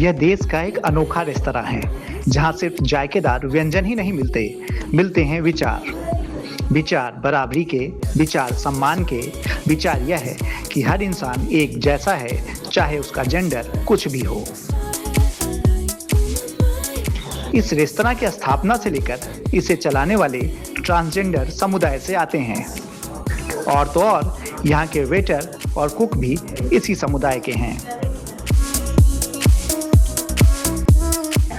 यह देश का एक अनोखा रेस्तरां है जहां सिर्फ जायकेदार व्यंजन ही नहीं मिलते हैं विचार बराबरी के, विचार सम्मान के, विचार यह है कि हर इंसान एक जैसा है, चाहे उसका जेंडर कुछ भी हो। इस रेस्तरां की स्थापना से लेकर इसे चलाने वाले ट्रांसजेंडर समुदाय से आते हैं और तो और यहाँ के वेटर और कुक भी इसी समुदाय के हैं।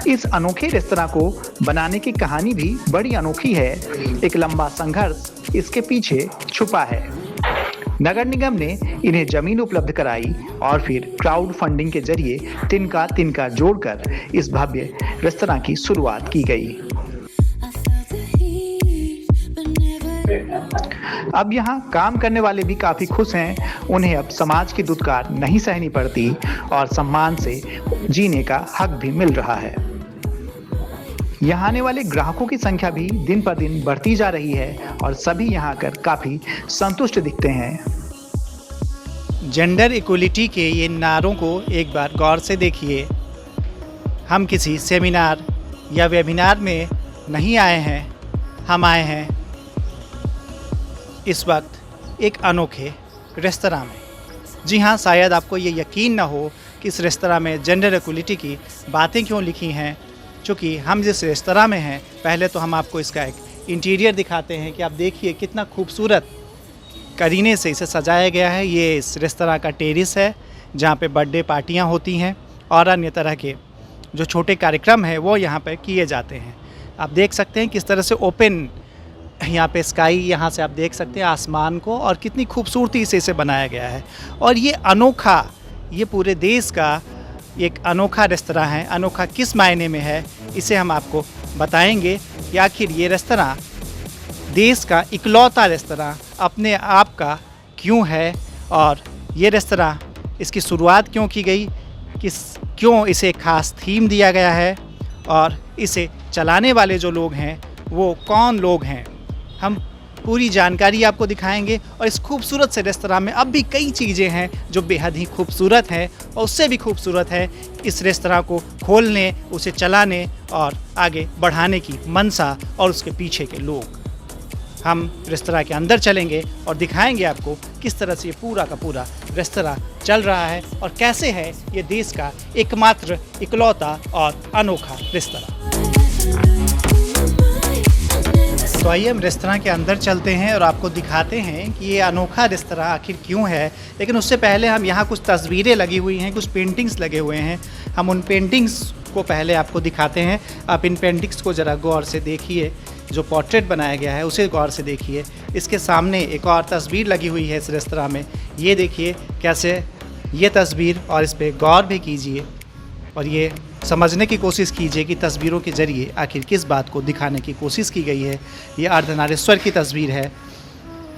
इस अनोखे रेस्तरां को बनाने की कहानी भी बड़ी अनोखी है। एक लंबा संघर्ष इसके पीछे छुपा है। नगर निगम ने इन्हें जमीन उपलब्ध कराई और फिर क्राउड फंडिंग के जरिए तिनका जोड़कर इस भव्य रेस्तरां की शुरुआत की गई। अब यहाँ काम करने वाले भी काफी खुश हैं। उन्हें अब समाज की दुत्कार नहीं सहनी पड़ती और सम्मान से जीने का हक भी मिल रहा है। यहाँ आने वाले ग्राहकों की संख्या भी दिन पर दिन बढ़ती जा रही है और सभी यहाँ आकर काफी संतुष्ट दिखते हैं। जेंडर इक्वलिटी के ये नारों को एक बार गौर से देखिए। हम किसी सेमिनार या वेबिनार में नहीं आए हैं, हम आए हैं इस वक्त एक अनोखे रेस्तरां में। जी हाँ, शायद आपको ये यकीन ना हो कि इस रेस्तरां में जेंडर इक्वलिटी की बातें क्यों लिखी हैं। चूँकि हम जिस रेस्तरां में हैं, पहले तो हम आपको इसका एक इंटीरियर दिखाते हैं कि आप देखिए कितना खूबसूरत करीने से इसे सजाया गया है। ये इस रेस्तरां का टेरेस है जहाँ पे बर्थडे पार्टियाँ होती हैं और अन्य तरह के जो छोटे कार्यक्रम हैं वो यहाँ पे किए जाते हैं। आप देख सकते हैं किस तरह से ओपन यहाँ पे स्काई, यहाँ से आप देख सकते हैं आसमान को और कितनी खूबसूरती से इसे बनाया गया है। और ये अनोखा, ये पूरे देश का एक अनोखा रेस्तरां है। अनोखा किस मायने में है, इसे हम आपको बताएंगे कि आखिर ये रेस्तरां देश का इकलौता रेस्तरां अपने आप का क्यों है और ये रेस्तरां इसकी शुरुआत क्यों की गई, क्यों इसे एक ख़ास थीम दिया गया है और इसे चलाने वाले जो लोग हैं वो कौन लोग हैं। हम पूरी जानकारी आपको दिखाएंगे और इस खूबसूरत से रेस्तरां में अब भी कई चीज़ें हैं जो बेहद ही खूबसूरत हैं और उससे भी खूबसूरत है इस रेस्तरां को खोलने, उसे चलाने और आगे बढ़ाने की मंशा और उसके पीछे के लोग। हम रेस्तरां के अंदर चलेंगे और दिखाएंगे आपको किस तरह से ये पूरा का पूरा रेस्तरां चल रहा है और कैसे है ये देश का एकमात्र इकलौता और अनोखा रेस्तरां। तो आइए हम रेस्तरां के अंदर चलते हैं और आपको दिखाते हैं कि ये अनोखा रेस्तरां आखिर क्यों है। लेकिन उससे पहले हम यहाँ कुछ तस्वीरें लगी हुई हैं, कुछ पेंटिंग्स लगे हुए हैं, हम उन पेंटिंग्स को पहले आपको दिखाते हैं। आप इन पेंटिंग्स को ज़रा गौर से देखिए। जो पोर्ट्रेट बनाया गया है उसे गौर से देखिए। इसके सामने एक और तस्वीर लगी हुई है इस रेस्तरां में, ये देखिए कैसे ये तस्वीर, और इस पर गौर भी कीजिए और ये समझने की कोशिश कीजिए कि तस्वीरों के ज़रिए आखिर किस बात को दिखाने की कोशिश की गई है। ये अर्धनारीश्वर की तस्वीर है,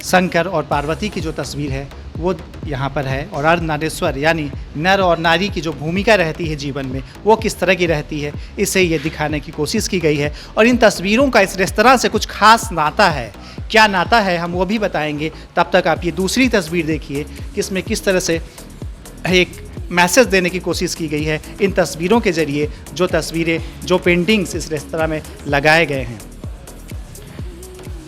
शंकर और पार्वती की जो तस्वीर है वो यहाँ पर है। और अर्धनारीश्वर यानी नर और नारी की जो भूमिका रहती है जीवन में वो किस तरह की रहती है, इसे ये दिखाने की कोशिश की गई है। और इन तस्वीरों का इस रेस्तरां से कुछ खास नाता है। क्या नाता है हम वो भी बताएंगे। तब तक आप ये दूसरी तस्वीर देखिए कि इसमें किस तरह से एक मैसेज देने की कोशिश की गई है इन तस्वीरों के ज़रिए। जो तस्वीरें, जो पेंटिंग्स इस रेस्तरां में लगाए गए हैं,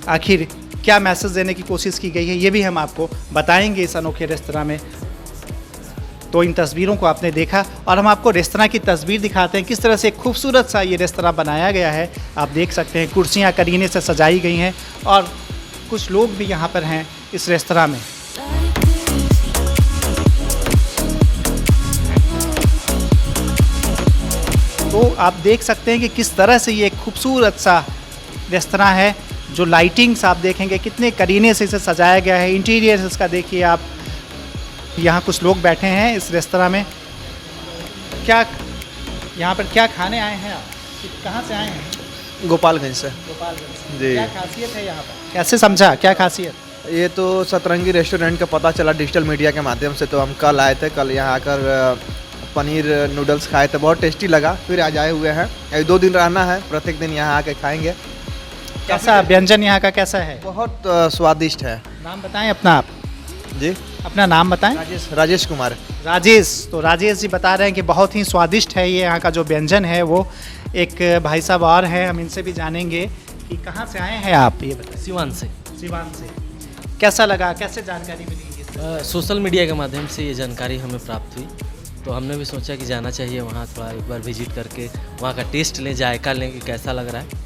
आखिर क्या मैसेज देने की कोशिश की गई है ये भी हम आपको बताएंगे इस अनोखे रेस्तरां में। तो इन तस्वीरों को आपने देखा और हम आपको रेस्तरां की तस्वीर दिखाते हैं किस तरह से खूबसूरत सा ये रेस्तरां बनाया गया है। आप देख सकते हैं कुर्सियाँ करीने से सजाई गई हैं और कुछ लोग भी यहाँ पर हैं इस रेस्तरां में। तो आप देख सकते हैं कि किस तरह से ये खूबसूरत सा रेस्तरां है। जो लाइटिंग्स आप देखेंगे कितने करीने से इसे सजाया गया है। इंटीरियर इसका देखिए आप। यहाँ कुछ लोग बैठे हैं इस रेस्तरां में। क्या यहाँ पर क्या खाने आए हैं आप? कहाँ से आए हैं? गोपालगंज से। गोपालगंज से जी। क्या खासियत है यहाँ पर? कैसे समझा, क्या खासियत? ये तो सतरंगी रेस्टोरेंट का पता चला डिजिटल मीडिया के माध्यम से। तो हम कल आए थे, कल यहाँ आकर पनीर नूडल्स खाए थे, बहुत टेस्टी लगा। फिर आज आए हुए हैं, 1-2 दिन रहना है, प्रत्येक दिन यहाँ आके खाएंगे। कैसा व्यंजन यहाँ का कैसा है? बहुत स्वादिष्ट है। नाम बताएं अपना आप। जी, अपना नाम बताएं। राजेश कुमार। राजेश, तो राजेश जी बता रहे हैं कि बहुत ही स्वादिष्ट है ये यहाँ का जो व्यंजन है वो। एक भाई साहब और हैं, हम इनसे भी जानेंगे कि कहाँ से आए हैं आप, ये बताएं। सिवान से। सिवान से। कैसा लगा, कैसे जानकारी मिली? सोशल मीडिया के माध्यम से ये जानकारी हमें प्राप्त हुई, तो हमने भी सोचा कि जाना चाहिए वहाँ, थोड़ा एक बार विजिट करके वहाँ का टेस्ट लें, जायका लें कि कैसा लग रहा है।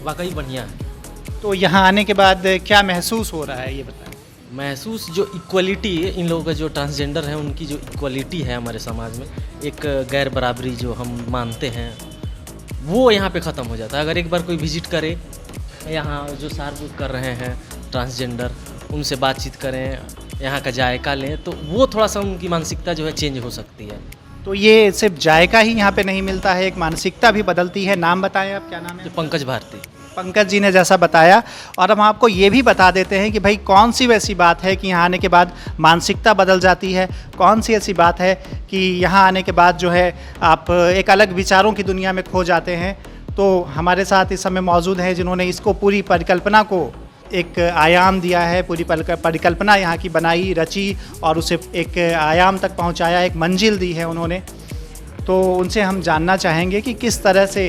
वाकई बढ़िया है। तो यहाँ आने के बाद क्या महसूस हो रहा है, ये बताएं। महसूस जो इक्वलिटी है, इन लोगों का जो ट्रांसजेंडर है उनकी जो इक्वलिटी है हमारे समाज में, एक गैर बराबरी जो हम मानते हैं वो यहाँ पे ख़त्म हो जाता है। अगर एक बार कोई विजिट करे, यहाँ जो सार्वजनिक कर रहे हैं ट्रांसजेंडर, उनसे बातचीत करें, यहाँ का जायका लें, तो वो थोड़ा सा उनकी मानसिकता जो है चेंज हो सकती है। तो ये सिर्फ जायका ही यहाँ पे नहीं मिलता है, एक मानसिकता भी बदलती है। नाम बताएं आप, क्या नाम है? जो पंकज भारती। पंकज जी ने जैसा बताया, और हम आपको ये भी बता देते हैं कि भाई कौन सी वैसी बात है कि यहाँ आने के बाद मानसिकता बदल जाती है, कौन सी ऐसी बात है कि यहाँ आने के बाद जो है आप एक अलग विचारों की दुनिया में खो जाते हैं। तो हमारे साथ इस समय मौजूद हैं जिन्होंने इसको पूरी परिकल्पना को एक आयाम दिया है, पूरी परिकल्पना यहाँ की बनाई, रची और उसे एक आयाम तक पहुँचाया, एक मंजिल दी है उन्होंने। तो उनसे हम जानना चाहेंगे कि किस तरह से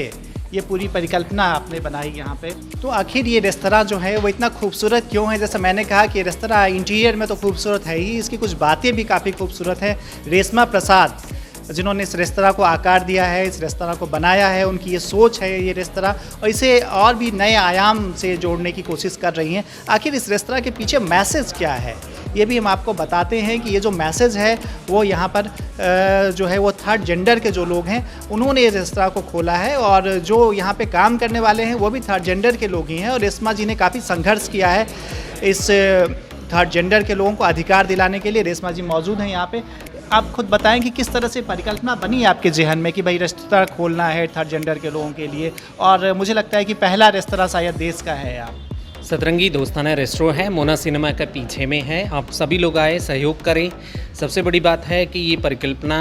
ये पूरी परिकल्पना आपने बनाई यहाँ पे। तो आखिर ये रेस्तरां जो है वो इतना खूबसूरत क्यों है? जैसे मैंने कहा कि रेस्तरां इंटीरियर में तो खूबसूरत है ही, इसकी कुछ बातें भी काफ़ी खूबसूरत हैं। रेशमा प्रसाद जिन्होंने इस रेस्तरां को आकार दिया है, इस रेस्तरां को बनाया है, उनकी ये सोच है ये रेस्तरां, और इसे और भी नए आयाम से जोड़ने की कोशिश कर रही हैं। आखिर इस रेस्तरां के पीछे मैसेज क्या है, ये भी हम आपको बताते हैं कि ये जो मैसेज है वो यहाँ पर जो है वो थर्ड जेंडर के जो लोग हैं उन्होंने इस रेस्तरां को खोला है, और जो यहाँ पे काम करने वाले हैं वो भी थर्ड जेंडर के लोग ही हैं। और रेशमा जी ने काफ़ी संघर्ष किया है इस थर्ड जेंडर के लोगों को अधिकार दिलाने के लिए। रेशमा जी मौजूद हैं यहाँ पे। आप खुद बताएं कि किस तरह से परिकल्पना बनी आपके जहन में कि भाई रेस्तरां खोलना है थर्ड जेंडर के लोगों के लिए, और मुझे लगता है कि पहला रेस्तरां शायद देश का है। आप सतरंगी दोस्ताना रेस्टोरेंट है, मोना सिनेमा के पीछे में है। आप सभी लोग आए, सहयोग करें। सबसे बड़ी बात है कि ये परिकल्पना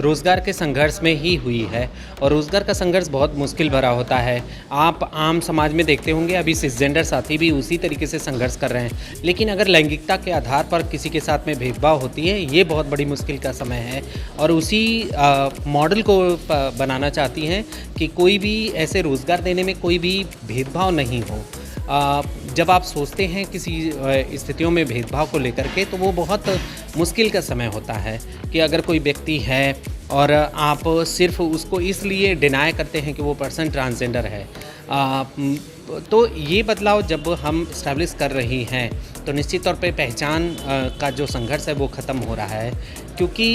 रोज़गार के संघर्ष में ही हुई है, और रोज़गार का संघर्ष बहुत मुश्किल भरा होता है। आप आम समाज में देखते होंगे अभी सिसजेंडर साथी भी उसी तरीके से संघर्ष कर रहे हैं, लेकिन अगर लैंगिकता के आधार पर किसी के साथ में भेदभाव होती है, ये बहुत बड़ी मुश्किल का समय है। और उसी मॉडल को बनाना चाहती हैं कि कोई भी ऐसे रोज़गार देने में कोई भी भेदभाव नहीं हो। जब आप सोचते हैं किसी स्थितियों में भेदभाव को लेकर के, तो वो बहुत मुश्किल का समय होता है कि अगर कोई व्यक्ति है और आप सिर्फ उसको इसलिए डिनाई करते हैं कि वो पर्सन ट्रांसजेंडर है। तो ये बदलाव जब हम इस्टेब्लिश कर रही हैं तो निश्चित तौर पे पहचान का जो संघर्ष है वो ख़त्म हो रहा है। क्योंकि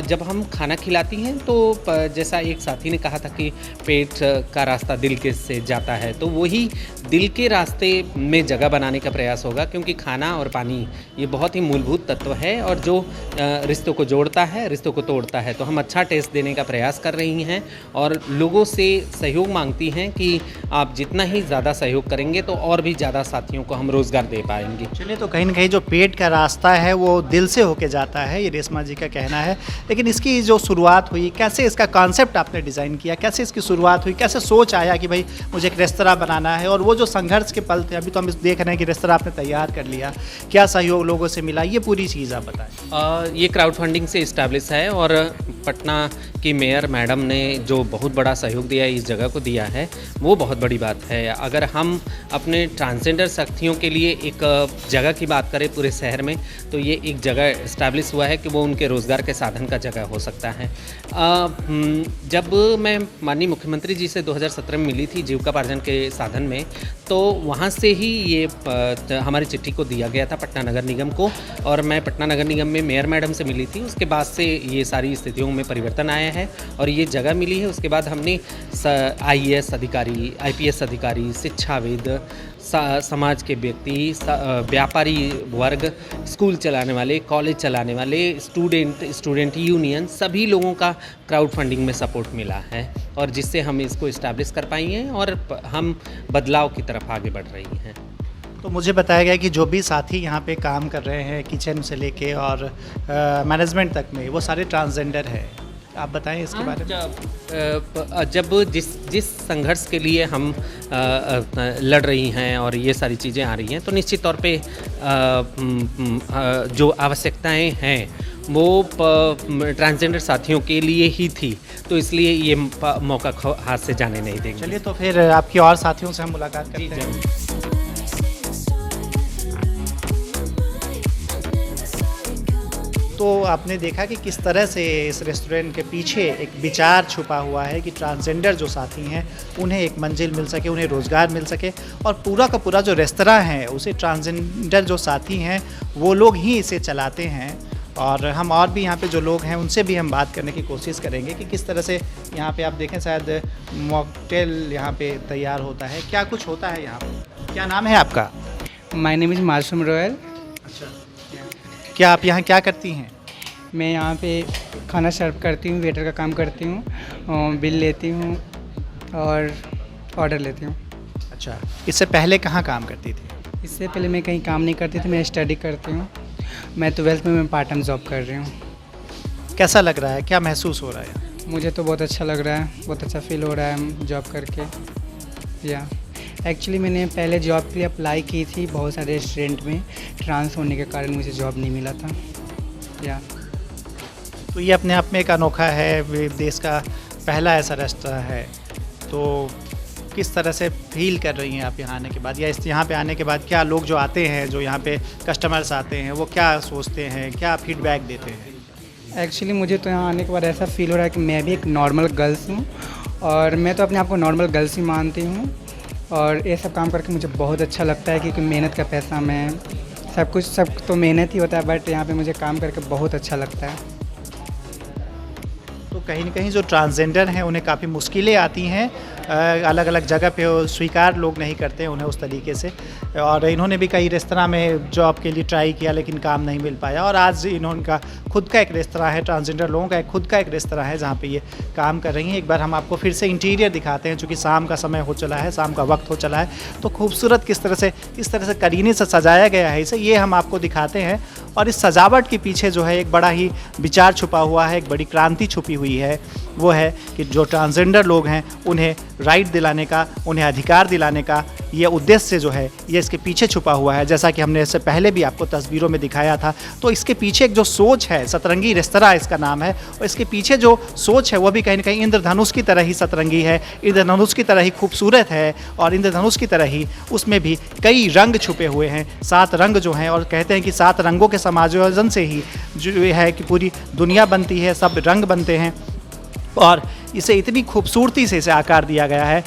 जब हम खाना खिलाती हैं तो जैसा एक साथी ने कहा था कि पेट का रास्ता दिल के से जाता है, तो वही दिल के रास्ते में जगह बनाने का प्रयास होगा, क्योंकि खाना और पानी ये बहुत ही मूलभूत तत्व है और जो रिश्तों को जोड़ता है, रिश्तों को तोड़ता है। तो हम अच्छा टेस्ट देने का प्रयास कर रही हैं और लोगों से सहयोग मांगती हैं कि आप जितना ही ज़्यादा सहयोग करेंगे तो और भी ज़्यादा साथियों को हम रोज़गार दे पाएंगे। चलिए, तो कहीं ना कहीं जो पेट का रास्ता है वो दिल से होके जाता है, ये रेशमा जी का कहना है। लेकिन इसकी जो शुरुआत हुई, कैसे इसका कॉन्सेप्ट आपने डिज़ाइन किया, कैसे इसकी शुरुआत हुई, कैसे सोच आया कि भाई मुझे एक रेस्तरां बनाना है, और वो जो संघर्ष के पल थे, अभी तो हम देख रहे हैं कि रेस्तरां आपने तैयार कर लिया, क्या सहयोग लोगों से मिला, ये पूरी चीज़ आप बताएं। ये क्राउड फंडिंग से इस्टेब्लिश है और पटना की मेयर मैडम ने जो बहुत बड़ा सहयोग दिया है, इस जगह को दिया है, वो बहुत बड़ी बात है। अगर हम अपने ट्रांसजेंडर साथियों के लिए एक जगह की बात करें पूरे शहर में, तो ये एक जगह इस्टेब्लिश हुआ है कि वो उनके रोज़गार के साधन का जगह हो सकता है। जब मैं माननीय मुख्यमंत्री जी से 2017 में मिली थी जीविकापार्जन के साधन में, तो वहाँ से ही ये हमारी चिट्ठी को दिया गया था पटना नगर निगम को, और मैं पटना नगर निगम में मेयर मैडम से मिली थी। उसके बाद से ये सारी स्थितियों में परिवर्तन आया है और ये जगह मिली है। उसके बाद हमने IAS अधिकारी, IPS अधिकारी, शिक्षाविद, समाज के व्यक्ति, व्यापारी वर्ग, स्कूल चलाने वाले, कॉलेज चलाने वाले, स्टूडेंट यूनियन, सभी लोगों का क्राउड फंडिंग में सपोर्ट मिला है, और जिससे हम इसको इस्टेब्लिश कर पाई हैं और हम बदलाव की तरफ आगे बढ़ रही हैं। तो मुझे बताया गया कि जो भी साथी यहाँ पे काम कर रहे हैं, किचन से लेके और मैनेजमेंट तक में, वो सारे ट्रांसजेंडर है। आप बताएं इसके बारे में। जब जिस संघर्ष के लिए हम लड़ रही हैं और ये सारी चीज़ें आ रही हैं, तो निश्चित तौर पे जो आवश्यकताएं हैं वो ट्रांसजेंडर साथियों के लिए ही थी, तो इसलिए ये मौका हाथ से जाने नहीं देंगे। चलिए तो फिर आपकी और साथियों से हम मुलाकात करते हैं। तो आपने देखा कि किस तरह से इस रेस्टोरेंट के पीछे एक विचार छुपा हुआ है कि ट्रांसजेंडर जो साथी हैं उन्हें एक मंजिल मिल सके, उन्हें रोज़गार मिल सके, और पूरा का पूरा जो रेस्तरां है उसे ट्रांसजेंडर जो साथी हैं वो लोग ही इसे चलाते हैं। और हम और भी यहाँ पे जो लोग हैं उनसे भी हम बात करने की कोशिश करेंगे कि किस तरह से यहाँ पे आप देखें शायद मॉकटेल यहाँ पे तैयार होता है, क्या कुछ होता है यहाँ पे। क्या नाम है आपका? माय नेम इज़ मासूम रॉयल। अच्छा, क्या आप यहाँ क्या करती हैं? मैं यहाँ पे खाना सर्व करती हूँ, वेटर का काम करती हूँ, बिल लेती हूँ और ऑर्डर लेती हूँ। अच्छा, इससे पहले कहाँ काम करती थी? इससे पहले मैं कहीं काम नहीं करती थी, मैं स्टडी करती हूँ। मैं 12th में मैं पार्ट टाइम जॉब कर रही हूँ। कैसा लग रहा है, क्या महसूस हो रहा है? मुझे तो बहुत अच्छा लग रहा है, बहुत अच्छा फील हो रहा है जॉब करके। या एक्चुअली मैंने पहले जॉब के लिए अप्लाई की थी बहुत सारे रेस्टोरेंट में, ट्रांस होने के कारण मुझे जॉब नहीं मिला था। या तो ये अपने आप में एक अनोखा है, देश का पहला ऐसा रेस्टोरेंट है। तो किस तरह से फील कर रही हैं आप यहाँ आने के बाद, या इस यहाँ पे आने के बाद क्या लोग जो आते हैं, जो यहाँ पे कस्टमर्स आते हैं, वो क्या सोचते हैं, क्या फीडबैक देते हैं? एक्चुअली मुझे तो यहाँ आने के बाद ऐसा फील हो रहा है कि मैं भी एक नॉर्मल गर्ल्स हूँ, और मैं तो अपने आप को नॉर्मल गर्ल्स ही मानती हूँ। और ये सब काम करके मुझे बहुत अच्छा लगता है, क्योंकि मेहनत का पैसा मैं सब तो मेहनत ही होता है, बट यहाँ पे मुझे काम करके बहुत अच्छा लगता है। तो कहीं ना कहीं जो ट्रांसजेंडर हैं उन्हें काफ़ी मुश्किलें आती हैं, अलग अलग जगह पे वो स्वीकार लोग नहीं करते हैं उन्हें उस तरीके से। और इन्होंने भी कई रेस्तरां में जॉब के लिए ट्राई किया लेकिन काम नहीं मिल पाया, और आज इनका खुद का एक रेस्तरां है, ट्रांसजेंडर लोगों का एक खुद का एक रेस्तरां है जहाँ पे ये काम कर रही हैं। एक बार हम आपको फिर से इंटीरियर दिखाते हैं, चूँकि शाम का समय हो चला है, शाम का वक्त हो चला है, तो खूबसूरत किस तरह से करीने से सजाया गया है इसे, ये हम आपको दिखाते हैं। और इस सजावट के पीछे जो है एक बड़ा ही विचार छुपा हुआ है, एक बड़ी क्रांति छुपी हुई है। वो है कि जो ट्रांसजेंडर लोग हैं उन्हें राइट दिलाने का, उन्हें अधिकार दिलाने का ये उद्देश्य जो है ये इसके पीछे छुपा हुआ है। जैसा कि हमने इससे पहले भी आपको तस्वीरों में दिखाया था, तो इसके पीछे एक जो सोच है, सतरंगी रेस्तरां इसका नाम है, और इसके पीछे जो सोच है वो भी कहीं ना कहीं इंद्रधनुष की तरह ही सतरंगी है, इंद्रधनुष की तरह ही खूबसूरत है, और इंद्रधनुष की तरह ही उसमें भी कई रंग छुपे हुए हैं, 7 रंग जो हैं, और कहते हैं कि 7 रंगों के समायोजन से ही जो है कि पूरी दुनिया बनती है, सब रंग बनते हैं। और इसे इतनी खूबसूरती से इसे आकार दिया गया है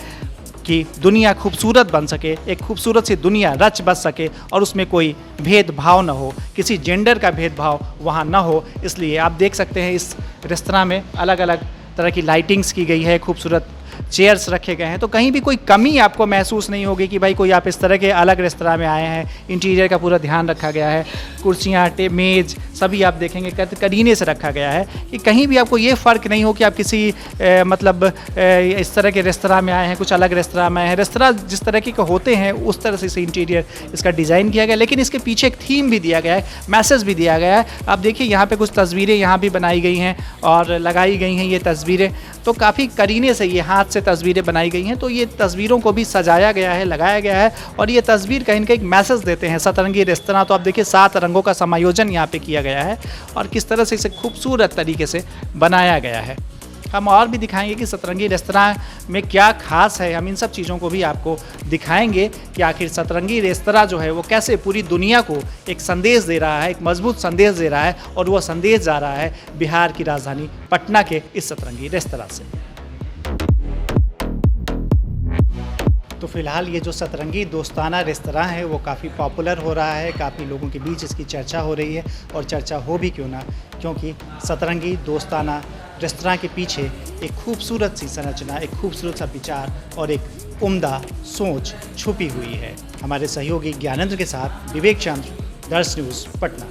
कि दुनिया खूबसूरत बन सके, एक खूबसूरत सी दुनिया रच बस सके, और उसमें कोई भेदभाव न हो, किसी जेंडर का भेदभाव वहाँ न हो। इसलिए आप देख सकते हैं इस रेस्तरां में अलग अलग तरह की लाइटिंग्स की गई है, खूबसूरत चेयर्स रखे गए हैं, तो कहीं भी कोई कमी आपको महसूस नहीं होगी कि भाई कोई आप इस तरह के अलग रेस्तरां में आए हैं। इंटीरियर का पूरा ध्यान रखा गया है, कुर्सियाँ, मेज़ सभी आप देखेंगे करीने से रखा गया है, कि कहीं भी आपको ये फ़र्क नहीं हो कि आप किसी इस तरह के रेस्तरां में आए हैं, कुछ अलग रेस्तरां में आए हैं। रेस्तरां जिस तरह के होते हैं उस तरह से इसे इंटीरियर इसका डिज़ाइन किया गया, लेकिन इसके पीछे एक थीम भी दिया गया है, मैसेज भी दिया गया है। आप देखिए यहाँ पे कुछ तस्वीरें यहाँ भी बनाई गई हैं और लगाई गई हैं, ये तस्वीरें तो काफ़ी करीने से ये हाथ से तस्वीरें बनाई गई हैं, तो ये तस्वीरों को भी सजाया गया है, लगाया गया है, और ये तस्वीर कहीं ना कहीं मैसेज देते हैं। सतरंगी रेस्तरां, तो आप देखिए 7 रंगों का समायोजन यहाँ पे किया गया है, और किस तरह से इसे खूबसूरत तरीके से बनाया गया है। हम और भी दिखाएंगे कि सतरंगी रेस्तरां में क्या खास है, हम इन सब चीज़ों को भी आपको दिखाएंगे कि आखिर सतरंगी रेस्तरां जो है वो कैसे पूरी दुनिया को एक संदेश दे रहा है, एक मजबूत संदेश दे रहा है, और वो संदेश जा रहा है बिहार की राजधानी पटना के इस सतरंगी रेस्तरां से। तो फ़िलहाल ये जो सतरंगी दोस्ताना रेस्तरां है वो काफ़ी पॉपुलर हो रहा है, काफ़ी लोगों के बीच इसकी चर्चा हो रही है, और चर्चा हो भी क्यों ना, क्योंकि सतरंगी दोस्ताना रेस्तरां के पीछे एक खूबसूरत सी संरचना, एक खूबसूरत सा विचार और एक उम्दा सोच छुपी हुई है। हमारे सहयोगी ज्ञानेंद्र के साथ विवेक चंद्र, दर्श न्यूज़, पटना।